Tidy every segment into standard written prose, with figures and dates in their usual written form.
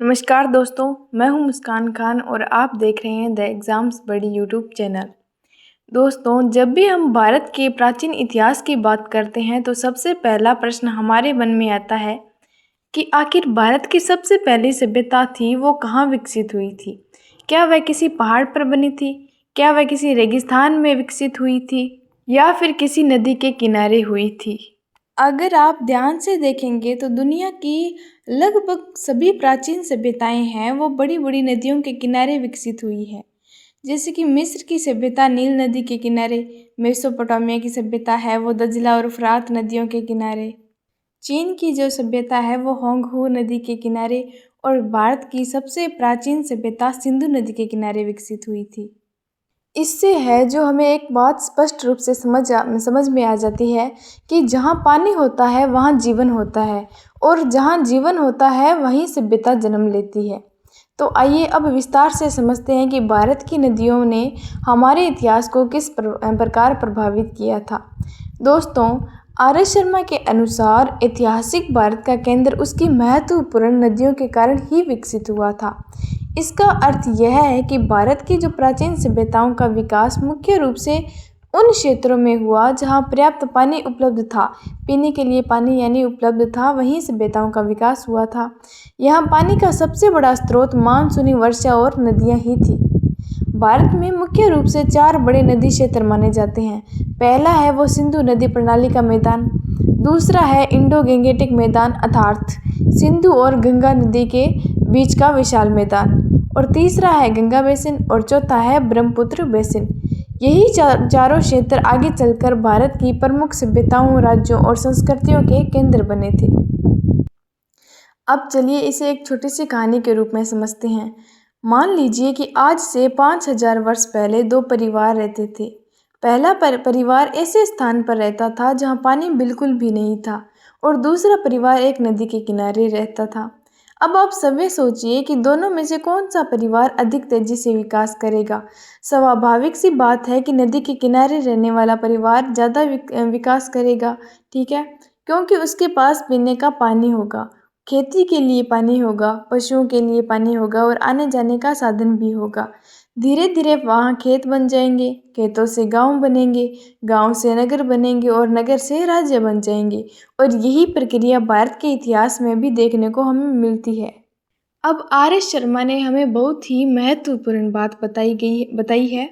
नमस्कार दोस्तों, मैं हूं मुस्कान खान और आप देख रहे हैं the exams buddy YouTube channel. दोस्तों, जब भी हम भारत के प्राचीन इतिहास की बात करते हैं तो सबसे पहला प्रश्न हमारे मन में आता है कि आखिर भारत की सबसे पहली सभ्यता थी वो कहाँ विकसित हुई थी। क्या वह किसी पहाड़ पर बनी थी, क्या वह किसी रेगिस्तान में विकसित हुई थी या फिर किसी नदी के किनारे हुई थी। अगर आप ध्यान से देखेंगे तो दुनिया की लगभग सभी प्राचीन सभ्यताएं हैं वो बड़ी बड़ी नदियों के किनारे विकसित हुई है। जैसे कि मिस्र की सभ्यता नील नदी के किनारे, मेसोपोटामिया की सभ्यता है वो दजला और फरात नदियों के किनारे, चीन की जो सभ्यता है वो होंगहू नदी के किनारे और भारत की सबसे प्राचीन सभ्यता सिंधु नदी के किनारे विकसित हुई थी। इससे है जो हमें एक बात स्पष्ट रूप से समझ में आ जाती है कि जहाँ पानी होता है वहाँ जीवन होता है और जहाँ जीवन होता है वहीं सभ्यता जन्म लेती है। तो आइए अब विस्तार से समझते हैं कि भारत की नदियों ने हमारे इतिहास को किस प्रकार प्रभावित किया था। दोस्तों, आर एस शर्मा के अनुसार ऐतिहासिक भारत का केंद्र उसकी महत्वपूर्ण नदियों के कारण ही विकसित हुआ था। इसका अर्थ यह है कि भारत की जो प्राचीन सभ्यताओं का विकास मुख्य रूप से उन क्षेत्रों में हुआ जहाँ पर्याप्त पानी उपलब्ध था, पीने के लिए पानी यानी उपलब्ध था, वहीं सभ्यताओं का विकास हुआ था। यहाँ पानी का सबसे बड़ा स्रोत मानसूनी वर्षा और नदियाँ ही थी। भारत में मुख्य रूप से 4 बड़े नदी क्षेत्र माने जाते हैं। पहला है वो सिंधु नदी प्रणाली का मैदान, दूसरा है इंडो गैंगेटिक मैदान अर्थात सिंधु और गंगा नदी के बीच का विशाल मैदान, और तीसरा है गंगा बेसिन और चौथा है ब्रह्मपुत्र बेसिन। यही चारों क्षेत्र आगे चलकर भारत की प्रमुख सभ्यताओं, राज्यों और संस्कृतियों के केंद्र बने थे। अब चलिए इसे एक छोटी सी कहानी के रूप में समझते हैं। मान लीजिए कि आज से 5000 वर्ष पहले 2 परिवार रहते थे। पहला परिवार ऐसे स्थान पर रहता था जहाँ पानी बिल्कुल भी नहीं था और दूसरा परिवार एक नदी के किनारे रहता था। अब आप सभी सोचिए कि दोनों में से कौन सा परिवार अधिक तेजी से विकास करेगा। स्वाभाविक सी बात है कि नदी के किनारे रहने वाला परिवार ज़्यादा विकास करेगा, ठीक है, क्योंकि उसके पास पीने का पानी होगा, खेती के लिए पानी होगा, पशुओं के लिए पानी होगा और आने जाने का साधन भी होगा। धीरे धीरे वहाँ खेत बन जाएंगे, खेतों से गांव बनेंगे, गांव से नगर बनेंगे और नगर से राज्य बन जाएंगे। और यही प्रक्रिया भारत के इतिहास में भी देखने को हमें मिलती है। अब आर एस शर्मा ने हमें बहुत ही महत्वपूर्ण बात बताई है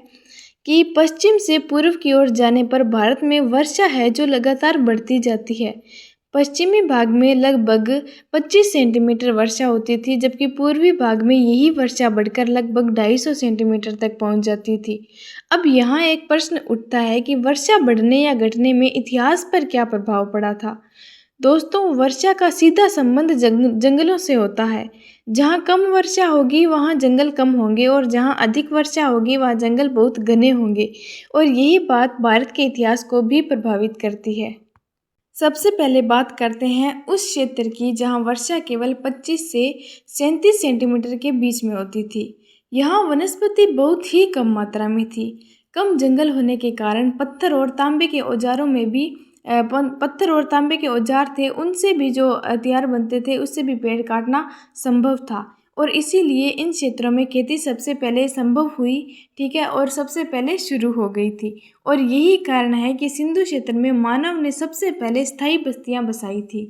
कि पश्चिम से पूर्व की ओर जाने पर भारत में वर्षा है जो लगातार बढ़ती जाती है। पश्चिमी भाग में लगभग 25 सेंटीमीटर वर्षा होती थी, जबकि पूर्वी भाग में यही वर्षा बढ़कर लगभग 250 सेंटीमीटर तक पहुंच जाती थी। अब यहाँ एक प्रश्न उठता है कि वर्षा बढ़ने या घटने में इतिहास पर क्या प्रभाव पड़ा था। दोस्तों, वर्षा का सीधा संबंध जंगलों से होता है। जहाँ कम वर्षा होगी वहाँ जंगल कम होंगे और जहाँ अधिक वर्षा होगी वहाँ जंगल बहुत घने होंगे, और यही बात भारत के इतिहास को भी प्रभावित करती है। सबसे पहले बात करते हैं उस क्षेत्र की जहाँ वर्षा केवल 25 से 37 सेंटीमीटर के बीच में होती थी। यहाँ वनस्पति बहुत ही कम मात्रा में थी। कम जंगल होने के कारण पत्थर और तांबे के औजार थे, उनसे भी जो हथियार बनते थे उससे भी पेड़ काटना संभव था, और इसीलिए इन क्षेत्रों में खेती सबसे पहले संभव हुई, ठीक है, और सबसे पहले शुरू हो गई थी। और यही कारण है कि सिंधु क्षेत्र में मानव ने सबसे पहले स्थायी बस्तियां बसाई थी।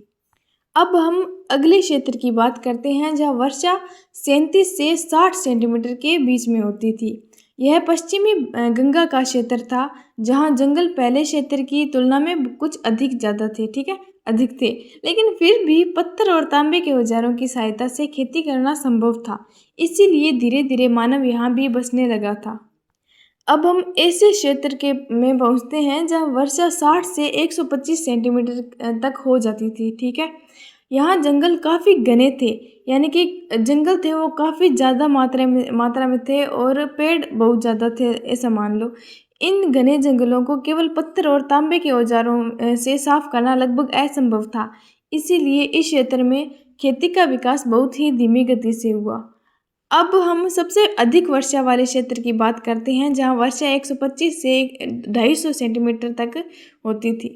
अब हम अगले क्षेत्र की बात करते हैं जहाँ वर्षा 37 से 60 सेंटीमीटर के बीच में होती थी। यह पश्चिमी गंगा का क्षेत्र था जहाँ जंगल पहले क्षेत्र की तुलना में कुछ अधिक ज़्यादा थे, ठीक है, अधिक थे, लेकिन फिर भी पत्थर और तांबे के औजारों की सहायता से खेती करना संभव था। इसीलिए धीरे धीरे मानव यहाँ भी बसने लगा था। अब हम ऐसे क्षेत्र के में पहुँचते हैं जहाँ वर्षा 60 से 125 सेंटीमीटर तक हो जाती थी, ठीक है। यहाँ जंगल काफ़ी घने थे, यानी कि जंगल थे वो काफ़ी ज़्यादा मात्रा में थे और पेड़ बहुत ज़्यादा थे, ऐसा मान लो। इन घने जंगलों को केवल पत्थर और तांबे के औजारों से साफ करना लगभग असंभव था। इसीलिए इस क्षेत्र में खेती का विकास बहुत ही धीमी गति से हुआ। अब हम सबसे अधिक वर्षा वाले क्षेत्र की बात करते हैं जहाँ वर्षा 125 से 250 सेंटीमीटर तक होती थी।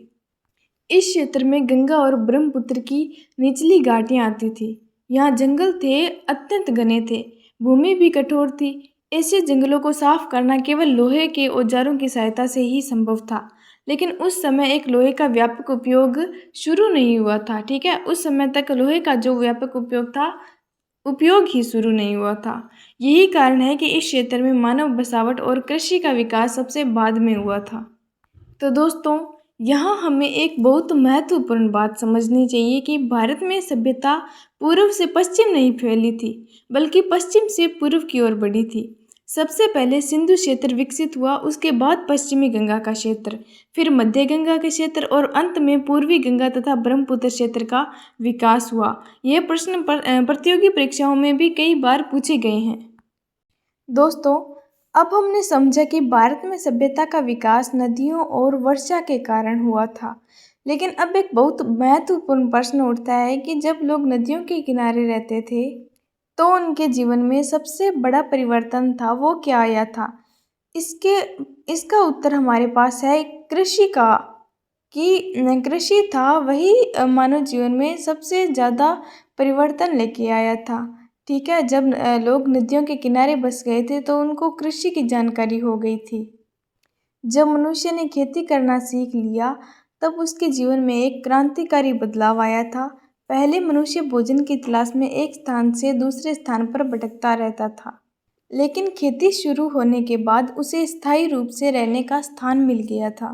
इस क्षेत्र में गंगा और ब्रह्मपुत्र की निचली घाटियाँ आती थी। यहाँ जंगल थे, अत्यंत घने थे, भूमि भी कठोर थी। ऐसे जंगलों को साफ करना केवल लोहे के औजारों की सहायता से ही संभव था। लेकिन उस समय एक लोहे का व्यापक उपयोग शुरू नहीं हुआ था। ठीक है, उस समय तक लोहे का जो व्यापक उपयोग ही शुरू नहीं हुआ था। यही कारण है कि इस क्षेत्र में मानव बसावट और कृषि का विकास सबसे बाद में हुआ था। तो दोस्तों, यहाँ हमें एक बहुत महत्वपूर्ण बात समझनी चाहिए कि भारत में सभ्यता पूर्व से पश्चिम नहीं फैली थी, बल्कि पश्चिम से पूर्व की ओर बढ़ी थी। सबसे पहले सिंधु क्षेत्र विकसित हुआ, उसके बाद पश्चिमी गंगा का क्षेत्र, फिर मध्य गंगा के क्षेत्र और अंत में पूर्वी गंगा तथा ब्रह्मपुत्र क्षेत्र का विकास हुआ। यह प्रश्न प्रतियोगी परीक्षाओं में भी कई बार पूछे गए हैं। दोस्तों, अब हमने समझा कि भारत में सभ्यता का विकास नदियों और वर्षा के कारण हुआ था। लेकिन अब एक बहुत महत्वपूर्ण प्रश्न उठता है कि जब लोग नदियों के किनारे रहते थे तो उनके जीवन में सबसे बड़ा परिवर्तन था, वो क्या आया था? इसका उत्तर हमारे पास है कृषि का, कि कृषि था वही मानव जीवन में सबसे ज़्यादा परिवर्तन लेके आया था। ठीक है, जब लोग नदियों के किनारे बस गए थे तो उनको कृषि की जानकारी हो गई थी। जब मनुष्य ने खेती करना सीख लिया तब उसके जीवन में एक क्रांतिकारी बदलाव आया था। पहले मनुष्य भोजन की तलाश में एक स्थान से दूसरे स्थान पर भटकता रहता था, लेकिन खेती शुरू होने के बाद उसे स्थायी रूप से रहने का स्थान मिल गया था।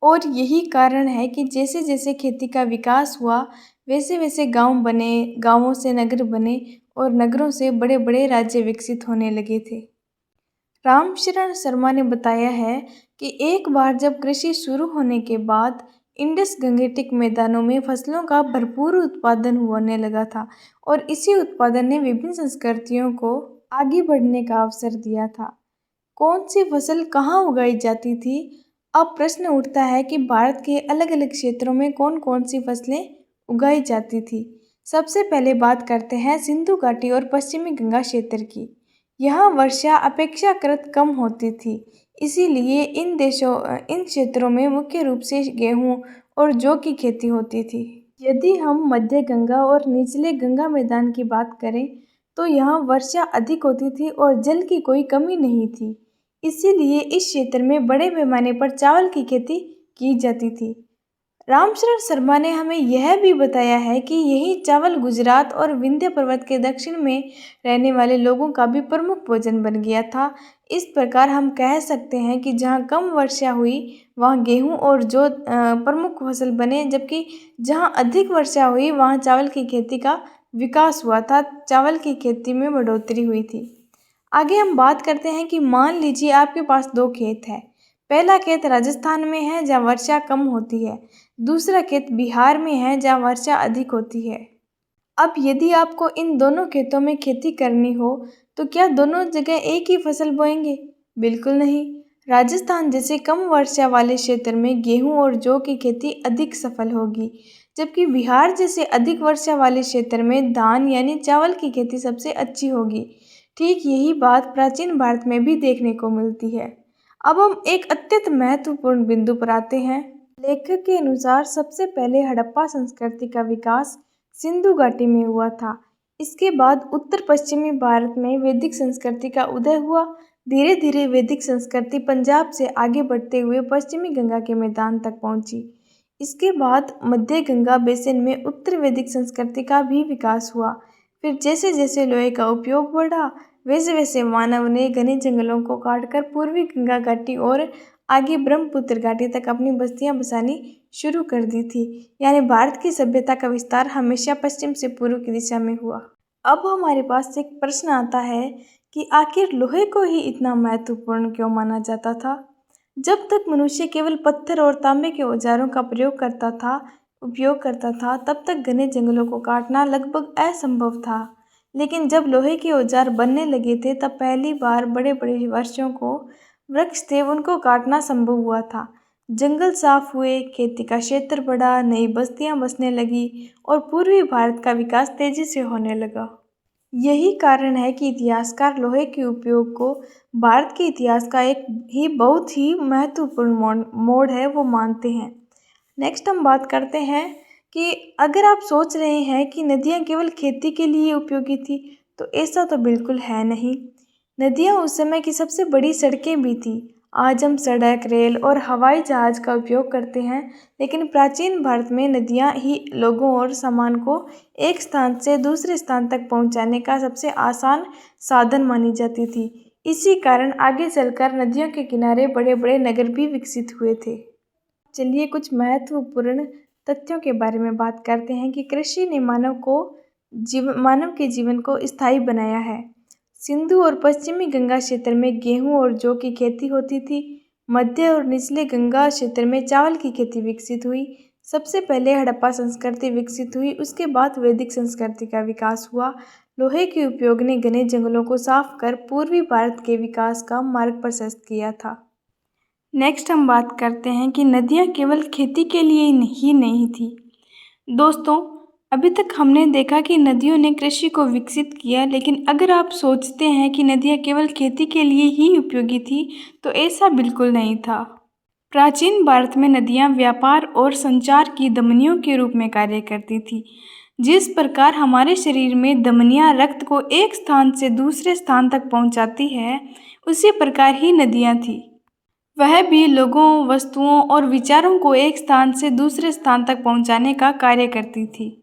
और यही कारण है कि जैसे जैसे खेती का विकास हुआ वैसे वैसे गांव बने, गांवों से नगर बने और नगरों से बड़े बड़े राज्य विकसित होने लगे थे। रामशरण शर्मा ने बताया है कि एक बार जब कृषि शुरू होने के बाद इंडस गंगेटिक मैदानों में फसलों का भरपूर उत्पादन होने लगा था और इसी उत्पादन ने विभिन्न संस्कृतियों को आगे बढ़ने का अवसर दिया था। कौन सी फसल कहाँ उगाई जाती थी? अब प्रश्न उठता है कि भारत के अलग अलग क्षेत्रों में कौन कौन सी फसलें उगाई जाती थी। सबसे पहले बात करते हैं सिंधु घाटी और पश्चिमी गंगा क्षेत्र की। यहाँ वर्षा अपेक्षाकृत कम होती थी, इसीलिए इन क्षेत्रों में मुख्य रूप से गेहूँ और जौ की खेती होती थी। यदि हम मध्य गंगा और निचले गंगा मैदान की बात करें तो यहाँ वर्षा अधिक होती थी और जल की कोई कमी नहीं थी, इसीलिए इस क्षेत्र में बड़े पैमाने पर चावल की खेती की जाती थी। रामशरण शर्मा ने हमें यह भी बताया है कि यही चावल गुजरात और विंध्य पर्वत के दक्षिण में रहने वाले लोगों का भी प्रमुख भोजन बन गया था। इस प्रकार हम कह सकते हैं कि जहाँ कम वर्षा हुई वहाँ गेहूँ और जौ प्रमुख फसल बने, जबकि जहाँ अधिक वर्षा हुई वहाँ चावल की खेती का विकास हुआ था, चावल की खेती में बढ़ोतरी हुई थी। आगे हम बात करते हैं कि मान लीजिए आपके पास दो खेत है। पहला खेत राजस्थान में है जहाँ वर्षा कम होती है, दूसरा खेत बिहार में है जहाँ वर्षा अधिक होती है। अब यदि आपको इन दोनों खेतों में खेती करनी हो तो क्या दोनों जगह एक ही फसल बोएंगे? बिल्कुल नहीं। राजस्थान जैसे कम वर्षा वाले क्षेत्र में गेहूं और जौ की खेती अधिक सफल होगी, जबकि बिहार जैसे अधिक वर्षा वाले क्षेत्र में धान यानी चावल की खेती सबसे अच्छी होगी। ठीक यही बात प्राचीन भारत में भी देखने को मिलती है। अब हम एक अत्यंत महत्वपूर्ण बिंदु पर आते हैं। लेखक के अनुसार सबसे पहले हड़प्पा संस्कृति का विकास सिंधु घाटी में हुआ था। इसके बाद उत्तर पश्चिमी भारत में वैदिक संस्कृति का उदय हुआ। धीरे धीरे वैदिक संस्कृति पंजाब से आगे बढ़ते हुए पश्चिमी गंगा के मैदान तक पहुंची। इसके बाद मध्य गंगा बेसिन में उत्तर वैदिक संस्कृति का भी विकास हुआ। फिर जैसे जैसे लोहे का उपयोग बढ़ा वैसे वैसे मानव ने घने जंगलों को काटकर पूर्वी गंगा घाटी और आगे ब्रह्मपुत्र घाटी तक अपनी बस्तियां बसानी शुरू कर दी थी। यानी भारत की सभ्यता का विस्तार हमेशा पश्चिम से पूर्व की दिशा में हुआ। अब हमारे पास एक प्रश्न आता है कि आखिर लोहे को ही इतना महत्वपूर्ण क्यों माना जाता था? जब तक मनुष्य केवल पत्थर और तांबे के औजारों का उपयोग करता था तब तक घने जंगलों को काटना लगभग असंभव था। लेकिन जब लोहे के औजार बनने लगे थे तब पहली बार बड़े बड़े वृक्ष थे उनको काटना संभव हुआ था। जंगल साफ हुए, खेती का क्षेत्र बढ़ा, नई बस्तियां बसने लगी और पूर्वी भारत का विकास तेजी से होने लगा। यही कारण है कि इतिहासकार लोहे के उपयोग को भारत के इतिहास का एक ही बहुत ही महत्वपूर्ण मोड़ है वो मानते हैं। नेक्स्ट हम बात करते हैं कि अगर आप सोच रहे हैं कि नदियाँ केवल खेती के लिए उपयोगी थी, तो ऐसा तो बिल्कुल है नहीं। नदियाँ उस समय की सबसे बड़ी सड़कें भी थीं। आज हम सड़क, रेल और हवाई जहाज का उपयोग करते हैं, लेकिन प्राचीन भारत में नदियाँ ही लोगों और सामान को एक स्थान से दूसरे स्थान तक पहुँचाने का सबसे आसान साधन मानी जाती थी। इसी कारण आगे चलकर नदियों के किनारे बड़े बड़े नगर भी विकसित हुए थे। चलिए कुछ महत्वपूर्ण तथ्यों के बारे में बात करते हैं कि कृषि ने मानव के जीवन को स्थायी बनाया है। सिंधु और पश्चिमी गंगा क्षेत्र में गेहूं और जौ की खेती होती थी। मध्य और निचले गंगा क्षेत्र में चावल की खेती विकसित हुई। सबसे पहले हड़प्पा संस्कृति विकसित हुई, उसके बाद वैदिक संस्कृति का विकास हुआ। लोहे के उपयोग ने घने जंगलों को साफ कर पूर्वी भारत के विकास का मार्ग प्रशस्त किया था। नेक्स्ट हम बात करते हैं कि नदियाँ केवल खेती के लिए ही नहीं थी। दोस्तों, अभी तक हमने देखा कि नदियों ने कृषि को विकसित किया, लेकिन अगर आप सोचते हैं कि नदियाँ केवल खेती के लिए ही उपयोगी थी, तो ऐसा बिल्कुल नहीं था। प्राचीन भारत में नदियाँ व्यापार और संचार की धमनियों के रूप में कार्य करती थी। जिस प्रकार हमारे शरीर में धमनियाँ रक्त को एक स्थान से दूसरे स्थान तक पहुँचाती है, उसी प्रकार ही नदियाँ थीं। वह भी लोगों, वस्तुओं और विचारों को एक स्थान से दूसरे स्थान तक पहुंचाने का कार्य करती थी।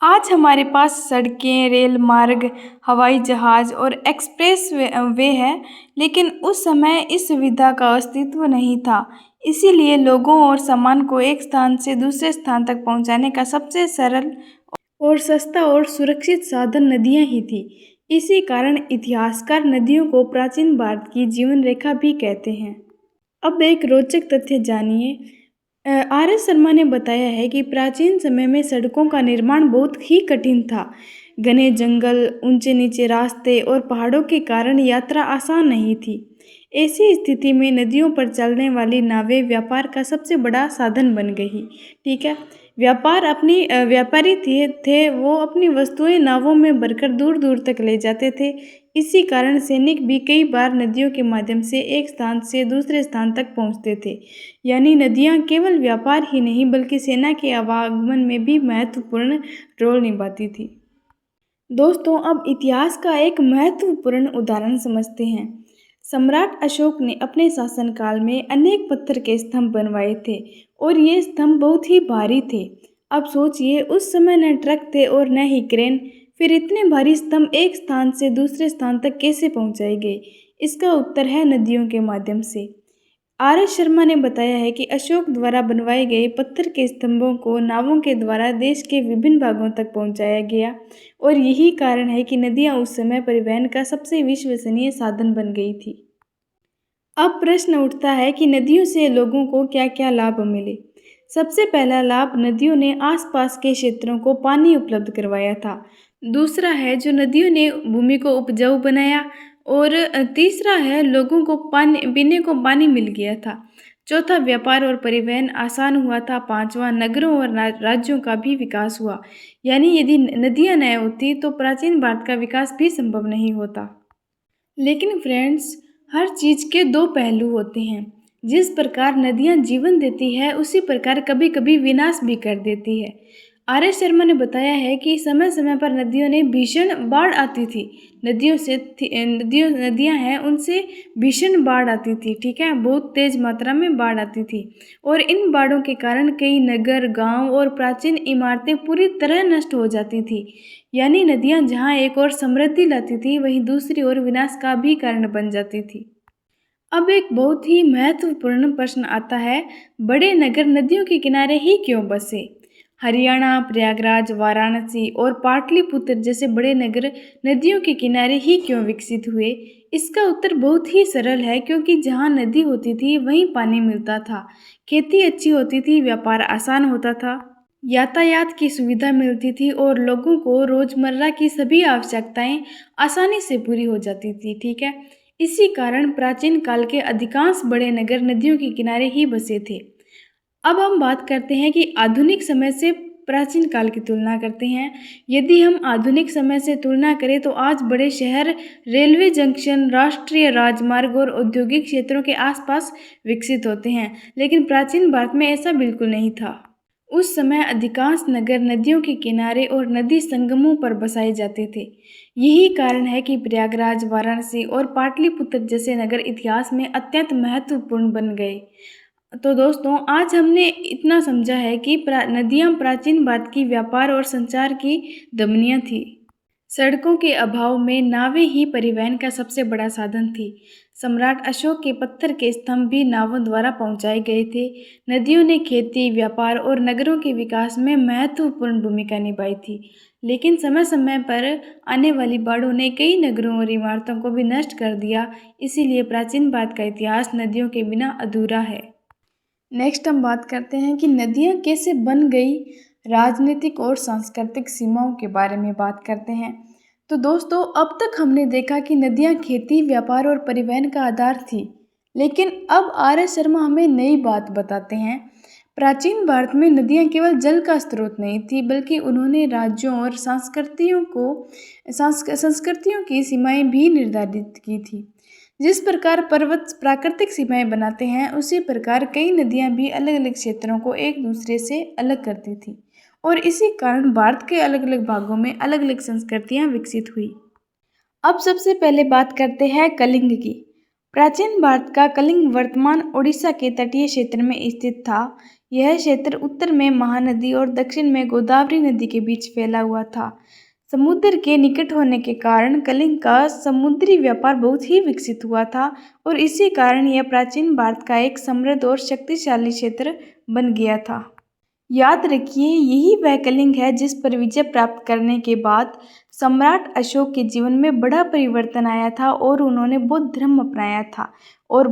आज हमारे पास सड़कें, रेल मार्ग, हवाई जहाज और एक्सप्रेस वे है, लेकिन उस समय इस सुविधा का अस्तित्व नहीं था। इसीलिए लोगों और सामान को एक स्थान से दूसरे स्थान तक पहुंचाने का सबसे सरल और सस्ता और सुरक्षित साधन नदियां ही थी। इसी कारण इतिहासकार नदियों को प्राचीन भारत की जीवन रेखा भी कहते हैं। अब एक रोचक तथ्य जानिए। आर.एस. शर्मा ने बताया है कि प्राचीन समय में सड़कों का निर्माण बहुत ही कठिन था। घने जंगल, ऊंचे नीचे रास्ते और पहाड़ों के कारण यात्रा आसान नहीं थी। ऐसी स्थिति में नदियों पर चलने वाली नावें व्यापार का सबसे बड़ा साधन बन गई। ठीक है, व्यापारी थे वो अपनी वस्तुएं नावों में भरकर दूर दूर तक ले जाते थे। इसी कारण सैनिक भी कई बार नदियों के माध्यम से एक स्थान से दूसरे स्थान तक पहुंचते थे। यानी नदियां केवल व्यापार ही नहीं बल्कि सेना के आवागमन में भी महत्वपूर्ण रोल निभाती थी। दोस्तों, अब इतिहास का एक महत्वपूर्ण उदाहरण समझते हैं। सम्राट अशोक ने अपने शासनकाल में अनेक पत्थर के स्तंभ बनवाए थे और ये स्तंभ बहुत ही भारी थे। अब सोचिए, उस समय न ट्रक थे और न ही क्रेन, फिर इतने भारी स्तंभ एक स्थान से दूसरे स्थान तक कैसे पहुंचाए गए? इसका उत्तर है नदियों के माध्यम से। आर.एस. शर्मा ने बताया है कि अशोक द्वारा बनवाए गए पत्थर के स्तंभों को नावों के द्वारा देश के विभिन्न भागों तक पहुंचाया गया और यही कारण है कि नदियां उस समय परिवहन का सबसे विश्वसनीय साधन बन गई थी। अब प्रश्न उठता है कि नदियों से लोगों को क्या क्या लाभ मिले। सबसे पहला लाभ, नदियों ने आसपास के क्षेत्रों को पानी उपलब्ध करवाया था। दूसरा है जो नदियों ने भूमि को उपजाऊ बनाया और तीसरा है लोगों को पीने को पानी मिल गया था। चौथा, व्यापार और परिवहन आसान हुआ था। पांचवा, नगरों और राज्यों का भी विकास हुआ। यानी यदि नदियां न होती तो प्राचीन भारत का विकास भी संभव नहीं होता। लेकिन फ्रेंड्स, हर चीज़ के दो पहलू होते हैं। जिस प्रकार नदियां जीवन देती है, उसी प्रकार कभी कभी विनाश भी कर देती है। आर.एस. शर्मा ने बताया है कि समय समय पर नदियों ने भीषण बाढ़ आती थी। नदियां हैं, उनसे भीषण बाढ़ आती थी। ठीक है, बहुत तेज मात्रा में बाढ़ आती थी और इन बाढ़ों के कारण कई नगर, गांव और प्राचीन इमारतें पूरी तरह नष्ट हो जाती थी। यानी नदियां जहां एक ओर समृद्धि लाती थी, वहीं दूसरी ओर विनाश का भी कारण बन जाती थी। अब एक बहुत ही महत्वपूर्ण प्रश्न आता है, बड़े नगर नदियों के किनारे ही क्यों बसे? हरियाणा, प्रयागराज, वाराणसी और पाटलिपुत्र जैसे बड़े नगर नदियों के किनारे ही क्यों विकसित हुए? इसका उत्तर बहुत ही सरल है, क्योंकि जहाँ नदी होती थी वहीं पानी मिलता था, खेती अच्छी होती थी, व्यापार आसान होता था, यातायात की सुविधा मिलती थी और लोगों को रोजमर्रा की सभी आवश्यकताएं आसानी से पूरी हो जाती थी। ठीक है, इसी कारण प्राचीन काल के अधिकांश बड़े नगर नदियों के किनारे ही बसे थे। अब हम बात करते हैं कि आधुनिक समय से प्राचीन काल की तुलना करते हैं। यदि हम आधुनिक समय से तुलना करें तो आज बड़े शहर, रेलवे जंक्शन, राष्ट्रीय राजमार्ग और औद्योगिक क्षेत्रों के आसपास विकसित होते हैं, लेकिन प्राचीन भारत में ऐसा बिल्कुल नहीं था। उस समय अधिकांश नगर नदियों के किनारे और नदी संगमों पर बसाए जाते थे। यही कारण है कि प्रयागराज, वाराणसी और पाटलिपुत्र जैसे नगर इतिहास में अत्यंत महत्वपूर्ण बन गए। तो दोस्तों, आज हमने इतना समझा है कि नदियाँ प्राचीन भारत की व्यापार और संचार की धमनियाँ थी। सड़कों के अभाव में नावें ही परिवहन का सबसे बड़ा साधन थी। सम्राट अशोक के पत्थर के स्तंभ भी नावों द्वारा पहुंचाए गए थे। नदियों ने खेती, व्यापार और नगरों के विकास में महत्वपूर्ण भूमिका निभाई थी। लेकिन समय समय पर आने वाली बाढ़ों ने कई नगरों और इमारतों को भी नष्ट कर दिया। इसीलिए प्राचीन भारत का इतिहास नदियों के बिना अधूरा है। नेक्स्ट हम बात करते हैं कि नदियाँ कैसे बन गई। राजनीतिक और सांस्कृतिक सीमाओं के बारे में बात करते हैं। तो दोस्तों, अब तक हमने देखा कि नदियाँ खेती, व्यापार और परिवहन का आधार थी। लेकिन अब आर.एस. शर्मा हमें नई बात बताते हैं। प्राचीन भारत में नदियाँ केवल जल का स्रोत नहीं थी, बल्कि उन्होंने राज्यों और संस्कृतियों की सीमाएं भी निर्धारित की थी। जिस प्रकार पर्वत प्राकृतिक सीमाएं बनाते हैं, उसी प्रकार कई नदियां भी अलग अलग क्षेत्रों को एक दूसरे से अलग करती थी और इसी कारण भारत के अलग अलग भागों में अलग अलग संस्कृतियां विकसित हुई। अब सबसे पहले बात करते हैं कलिंग की। प्राचीन भारत का कलिंग वर्तमान उड़ीसा के तटीय क्षेत्र में स्थित था। यह क्षेत्र उत्तर में महानदी और दक्षिण में गोदावरी नदी के बीच फैला हुआ था। समुद्र के निकट होने के कारण कलिंग का समुद्री व्यापार बहुत ही विकसित हुआ था और इसी कारण यह प्राचीन भारत का एक समृद्ध और शक्तिशाली क्षेत्र बन गया था। याद रखिए, यही वह कलिंग है जिस पर विजय प्राप्त करने के बाद सम्राट अशोक के जीवन में बड़ा परिवर्तन आया था और उन्होंने बौद्ध धर्म अपनाया था और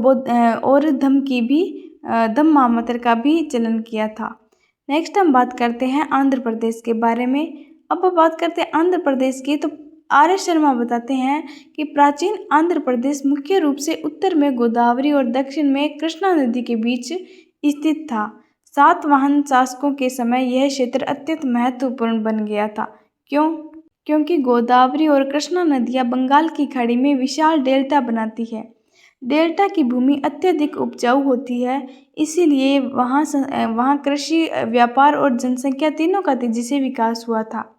धम्म महामंत्र का भी चलन किया था। नेक्स्ट हम बात करते हैं आंध्र प्रदेश के बारे में। अब बात करते हैं आंध्र प्रदेश की। तो आर.एस. शर्मा बताते हैं कि प्राचीन आंध्र प्रदेश मुख्य रूप से उत्तर में गोदावरी और दक्षिण में कृष्णा नदी के बीच स्थित था। सातवाहन शासकों के समय यह क्षेत्र अत्यंत महत्वपूर्ण बन गया था। क्योंकि गोदावरी और कृष्णा नदियां बंगाल की खाड़ी में विशाल डेल्टा बनाती है। डेल्टा की भूमि अत्यधिक उपजाऊ होती है, इसीलिए वहाँ कृषि, व्यापार और जनसंख्या तीनों का तेजी से विकास हुआ था।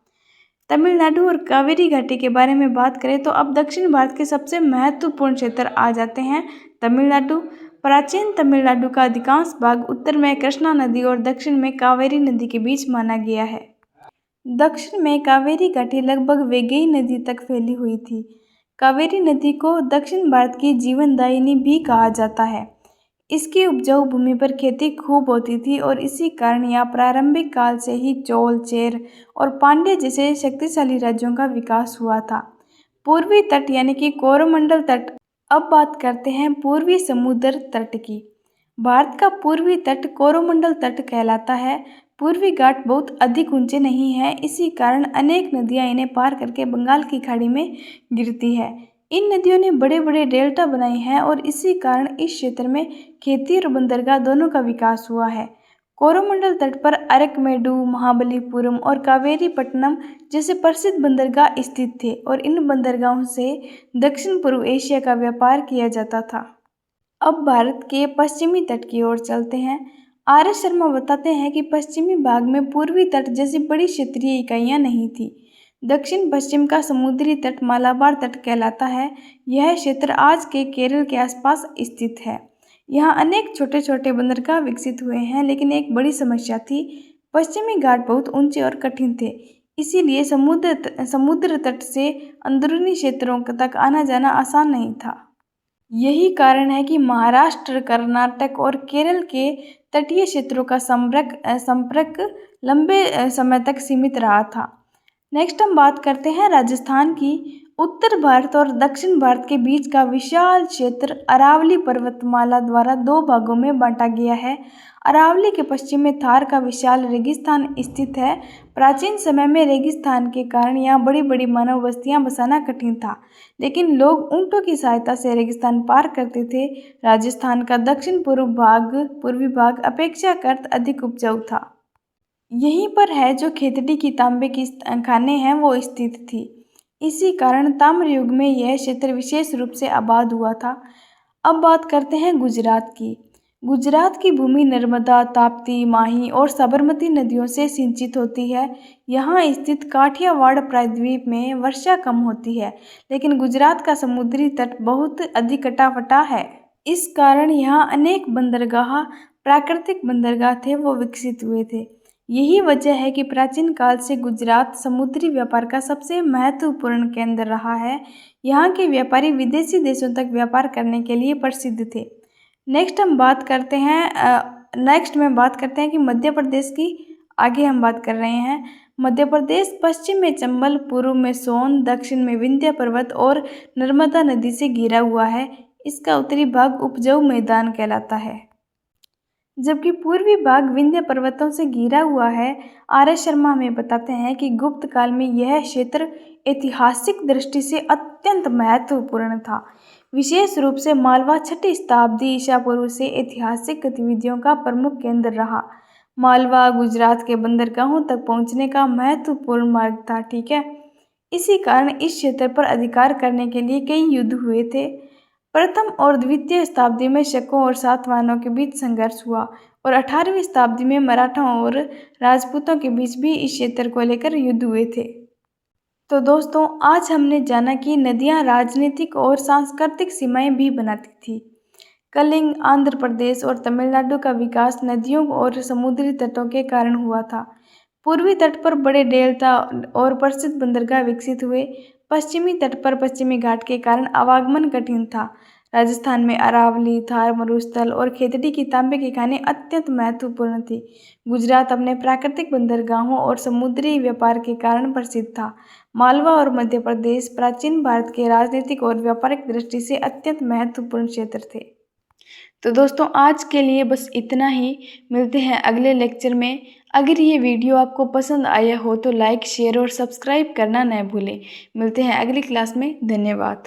तमिलनाडु और कावेरी घाटी के बारे में बात करें तो अब दक्षिण भारत के सबसे महत्वपूर्ण क्षेत्र आ जाते हैं तमिलनाडु। प्राचीन तमिलनाडु का अधिकांश भाग उत्तर में कृष्णा नदी और दक्षिण में कावेरी नदी के बीच माना गया है। दक्षिण में कावेरी घाटी लगभग वैगई नदी तक फैली हुई थी। कावेरी नदी को दक्षिण भारत की जीवनदायिनी भी कहा जाता है। इसकी उपजाऊ भूमि पर खेती खूब होती थी और इसी कारण यहाँ प्रारंभिक काल से ही चोल, चेर और पांड्य जैसे शक्तिशाली राज्यों का विकास हुआ था। पूर्वी तट यानी कि कोरोमंडल तट। अब बात करते हैं पूर्वी समुद्र तट की। भारत का पूर्वी तट कोरोमंडल तट कहलाता है। पूर्वी घाट बहुत अधिक ऊंचे नहीं हैं, इसी कारण अनेक नदियां इन्हें पार करके बंगाल की खाड़ी में गिरती है। इन नदियों ने बड़े बड़े डेल्टा बनाए हैं और इसी कारण इस क्षेत्र में खेती और बंदरगाह दोनों का विकास हुआ है। कोरोमंडल तट पर अरकमेडु, महाबलीपुरम और कावेरीपट्टनम जैसे प्रसिद्ध बंदरगाह स्थित थे और इन बंदरगाहों से दक्षिण पूर्व एशिया का व्यापार किया जाता था। अब भारत के पश्चिमी तट की ओर चलते हैं। आर.एस. शर्मा बताते हैं कि पश्चिमी भाग में पूर्वी तट जैसी बड़ी क्षेत्रीय इकाइयाँ नहीं थी। दक्षिण पश्चिम का समुद्री तट मालाबार तट कहलाता है। यह क्षेत्र आज के केरल के आसपास स्थित है। यहाँ अनेक छोटे छोटे बंदरगाह विकसित हुए हैं, लेकिन एक बड़ी समस्या थी। पश्चिमी घाट बहुत ऊंचे और कठिन थे, इसीलिए समुद्र तट से अंदरूनी क्षेत्रों तक आना जाना आसान नहीं था। यही कारण है कि महाराष्ट्र, कर्नाटक और केरल के तटीय क्षेत्रों का संपर्क लंबे समय तक सीमित रहा था। नेक्स्ट हम बात करते हैं राजस्थान की। उत्तर भारत और दक्षिण भारत के बीच का विशाल क्षेत्र अरावली पर्वतमाला द्वारा दो भागों में बांटा गया है। अरावली के पश्चिम में थार का विशाल रेगिस्तान स्थित है। प्राचीन समय में रेगिस्तान के कारण यहाँ बड़ी बड़ी मानव बस्तियाँ बसाना कठिन था, लेकिन लोग ऊँटों की सहायता से रेगिस्तान पार करते थे। राजस्थान का दक्षिण पूर्वी भाग अपेक्षाकृत अधिक उपजाऊ था। यहीं पर है जो खेतड़ी की तांबे की खानें हैं वो स्थित थी। इसी कारण ताम्र युग में यह क्षेत्र विशेष रूप से आबाद हुआ था। अब बात करते हैं गुजरात की। गुजरात की भूमि नर्मदा, ताप्ती, माही और साबरमती नदियों से सिंचित होती है। यहाँ स्थित काठियावाड़ प्रायद्वीप में वर्षा कम होती है, लेकिन गुजरात का समुद्री तट बहुत अधिक कटा-फटा है। इस कारण यहाँ अनेक बंदरगाह, प्राकृतिक बंदरगाह थे वो विकसित हुए थे। यही वजह है कि प्राचीन काल से गुजरात समुद्री व्यापार का सबसे महत्वपूर्ण केंद्र रहा है। यहाँ के व्यापारी विदेशी देशों तक व्यापार करने के लिए प्रसिद्ध थे। नेक्स्ट में बात करते हैं कि मध्य प्रदेश की। आगे हम बात कर रहे हैं। मध्य प्रदेश पश्चिम में चंबल, पूर्व में सोन, दक्षिण में विंध्य पर्वत और नर्मदा नदी से घिरा हुआ है। इसका उत्तरी भाग उपजाऊ मैदान कहलाता है, जबकि पूर्वी भाग विंध्य पर्वतों से घिरा हुआ है। आर एस शर्मा हमें बताते हैं कि गुप्त काल में यह क्षेत्र ऐतिहासिक दृष्टि से अत्यंत महत्वपूर्ण था। विशेष रूप से मालवा 6ठी शताब्दी ईसा पूर्व से ऐतिहासिक गतिविधियों का प्रमुख केंद्र रहा। मालवा गुजरात के बंदरगाहों तक पहुंचने का महत्वपूर्ण मार्ग था। ठीक है, इसी कारण इस क्षेत्र पर अधिकार करने के लिए कई युद्ध हुए थे। प्रथम और द्वितीय शताब्दी में शकों और सातवाहनों के बीच संघर्ष हुआ और 18वीं शताब्दी में मराठों और राजपूतों के बीच भी इस क्षेत्र को लेकर युद्ध हुए थे। तो दोस्तों, आज हमने जाना कि नदियां राजनीतिक और सांस्कृतिक सीमाएं भी बनाती थी। कलिंग, आंध्र प्रदेश और तमिलनाडु का विकास नदियों और समुद्री तटों के कारण हुआ था। पूर्वी तट पर बड़े डेल्टा और प्रसिद्ध बंदरगाह विकसित हुए। पश्चिमी तट पर पश्चिमी घाट के कारण आवागमन कठिन था। राजस्थान में अरावली, थार मरुस्थल और खेतड़ी की तांबे की खानें अत्यंत महत्वपूर्ण थी। गुजरात अपने प्राकृतिक बंदरगाहों और समुद्री व्यापार के कारण प्रसिद्ध था। मालवा और मध्य प्रदेश प्राचीन भारत के राजनीतिक और व्यापारिक दृष्टि से अत्यंत महत्वपूर्ण क्षेत्र थे। तो दोस्तों, आज के लिए बस इतना ही। मिलते हैं अगले लेक्चर में। अगर ये वीडियो आपको पसंद आया हो तो लाइक, शेयर और सब्सक्राइब करना न भूलें। मिलते हैं अगली क्लास में। धन्यवाद।